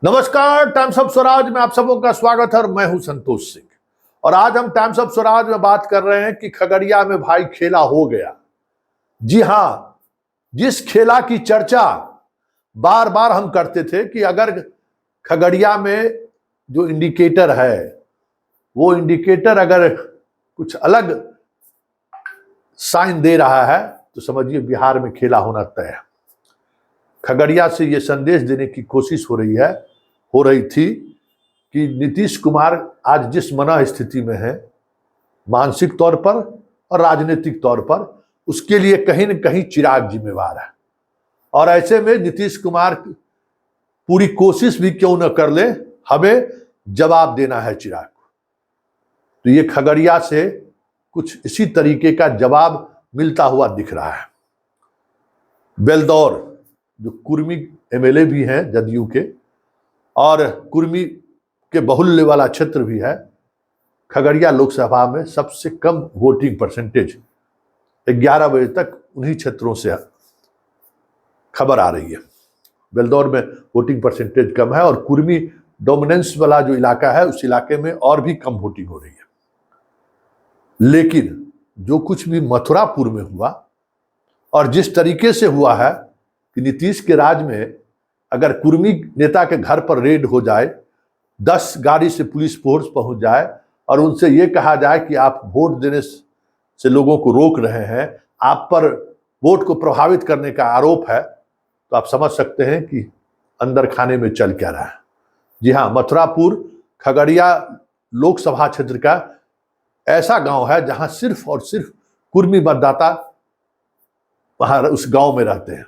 नमस्कार, times of Swaraj में आप सबों का स्वागत है और मैं हूं संतोष सिंह। और आज हम टाइम्स ऑफ स्वराज में बात कर रहे हैं कि खगड़िया में भाई खेला हो गया। जी हां, जिस खेला की चर्चा बार बार हम करते थे कि अगर खगड़िया में जो इंडिकेटर है वो इंडिकेटर अगर कुछ अलग साइन दे रहा है तो समझिए बिहार में खेला होना तय है। खगड़िया से ये संदेश देने की कोशिश हो रही थी कि नीतीश कुमार आज जिस मना स्थिति में है मानसिक तौर पर और राजनीतिक तौर पर, उसके लिए कहीं न कहीं चिराग जिम्मेवार है। और ऐसे में नीतीश कुमार पूरी कोशिश भी क्यों न कर ले, हमें जवाब देना है चिराग को। तो ये खगड़िया से कुछ इसी तरीके का जवाब मिलता हुआ दिख रहा है। बेलदौर जो कुर्मी एमएलए भी हैं जदयू के और कुर्मी के बाहुल्य वाला क्षेत्र भी है, खगड़िया लोकसभा में सबसे कम वोटिंग परसेंटेज 11 बजे तक उन्हीं क्षेत्रों से खबर आ रही है। बेलदौर में वोटिंग परसेंटेज कम है और कुर्मी डोमिनेंस वाला जो इलाका है उस इलाके में और भी कम वोटिंग हो रही है। लेकिन जो कुछ भी मथुरापुर में हुआ और जिस तरीके से हुआ है कि नीतीश के राज में अगर कुर्मी नेता के घर पर रेड हो जाए, 10 गाड़ी से पुलिस फोर्स पहुंच जाए और उनसे ये कहा जाए कि आप वोट देने से लोगों को रोक रहे हैं, आप पर वोट को प्रभावित करने का आरोप है, तो आप समझ सकते हैं कि अंदर खाने में चल क्या रहा है। जी हाँ, मथुरापुर खगड़िया लोकसभा क्षेत्र का ऐसा गांव है जहां सिर्फ और सिर्फ कुर्मी मतदाता वहां उस गांव में रहते हैं।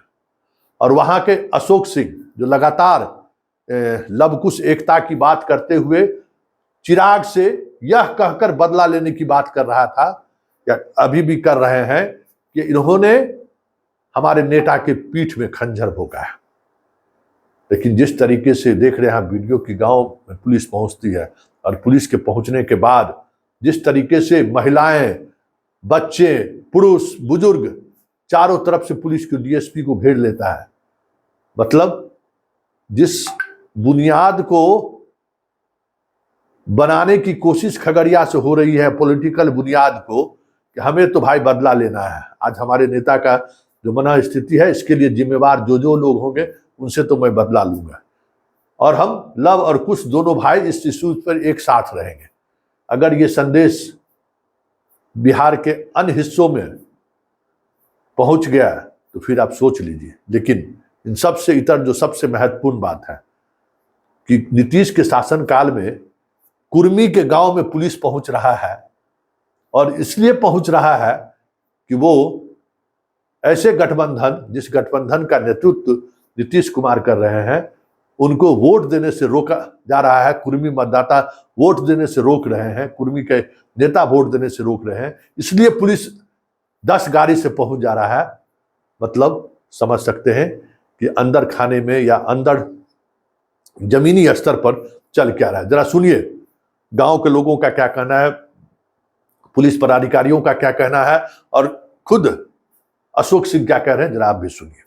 और वहां के अशोक सिंह जो लगातार लवकुश एकता की बात करते हुए चिराग से यह कहकर बदला लेने की बात कर रहा था, या अभी भी कर रहे हैं, कि इन्होंने हमारे नेता के पीठ में खंजर भोंका है। लेकिन जिस तरीके से देख रहे हैं वीडियो की गांव में पुलिस पहुंचती है और पुलिस के पहुंचने के बाद जिस तरीके से महिलाएं, बच्चे, पुरुष, बुजुर्ग चारों तरफ से पुलिस को डीएसपी को घेर लेता है, मतलब जिस बुनियाद को बनाने की कोशिश खगड़िया से हो रही है, पॉलिटिकल बुनियाद को, कि हमें तो भाई बदला लेना है। आज हमारे नेता का जो मना स्थिति है इसके लिए जिम्मेवार जो लोग होंगे उनसे तो मैं बदला लूंगा। और हम लव और कुश दोनों भाई इस इशू पर एक साथ रहेंगे। अगर ये संदेश बिहार के अन्य हिस्सों में पहुंच गया तो फिर आप सोच लीजिए। लेकिन इन सबसे इतर जो सबसे महत्वपूर्ण बात है कि नीतीश के शासनकाल में कुर्मी के गांव में पुलिस पहुंच रहा है, और इसलिए पहुंच रहा है कि वो ऐसे गठबंधन, जिस गठबंधन का नेतृत्व नीतीश कुमार कर रहे हैं, उनको वोट देने से रोका जा रहा है। कुर्मी मतदाता वोट देने से रोक रहे हैं, कुर्मी के नेता वोट देने से रोक रहे हैं, इसलिए पुलिस 10 गाड़ी से पहुंच जा रहा है। मतलब समझ सकते हैं कि अंदर खाने में या अंदर जमीनी स्तर पर चल क्या रहा है। जरा सुनिए गांव के लोगों का क्या कहना है, पुलिस पदाधिकारियों का क्या कहना है और खुद अशोक सिंह क्या कह रहे हैं, जरा आप भी सुनिए।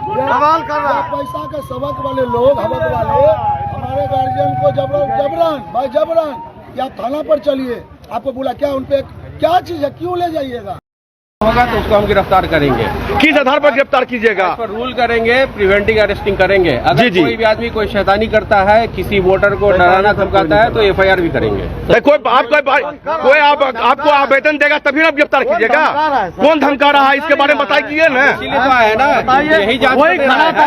सवाल कर रहा है पैसा के सबक वाले लोग, हवक वाले हमारे गार्जियन को जबरन कि आप थाना पर चलिए, आपको बोला क्या, उनपे क्या चीज है, क्यों ले जाइएगा, होगा तो उसको हम गिरफ्तार करेंगे। किस आधार पर गिरफ्तार कीजिएगा? इस पर रूल करेंगे, प्रिवेंटिंग अरेस्टिंग करेंगे। अगर कोई भी आदमी कोई शैतानी करता है, किसी वोटर को डराना धमकाता है तो एफआईआर भी करेंगे। आपको आवेदन देगा तभी ना गिरफ्तार कीजिएगा। कौन धमका रहा है इसके बारे में बताइए ना। इसीलिए तो है ना, यही जांच वही खड़ा था,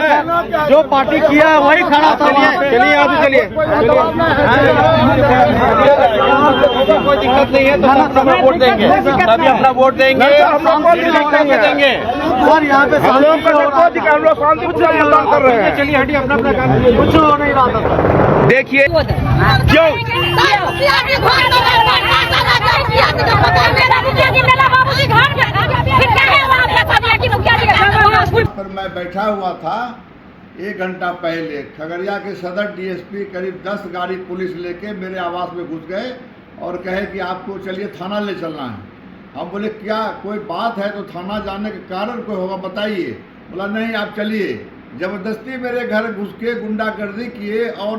जो पार्टी किया है वही खड़ा था। चलिए अभी चलिए, कोई दिक्कत नहीं है तो अपना वोट देंगे, तभी अपना वोट देंगे, देंगे। और यहाँ पे हम लोग मतदान कर रहे हैं। चलिए हटिए, अपना काम कुछ हो नहीं रहा था। देखिए क्यों पर मैं बैठा हुआ था 1 घंटा पहले, खगड़िया के सदर डीएसपी करीब 10 गाड़ी पुलिस लेके मेरे आवास में घुस गए और कहे कि आपको चलिए थाना ले चलना है। हम बोले क्या कोई बात है तो थाना जाने के कारण कोई होगा बताइए। बोला नहीं आप चलिए। जबरदस्ती मेरे घर घुस के गुंडागर्दी किए और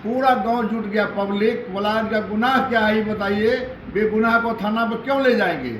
पूरा गांव जुट गया, पब्लिक बोला इनका गुनाह क्या है ये बताइए, बेगुनाह को थाना पर क्यों ले जाएंगे।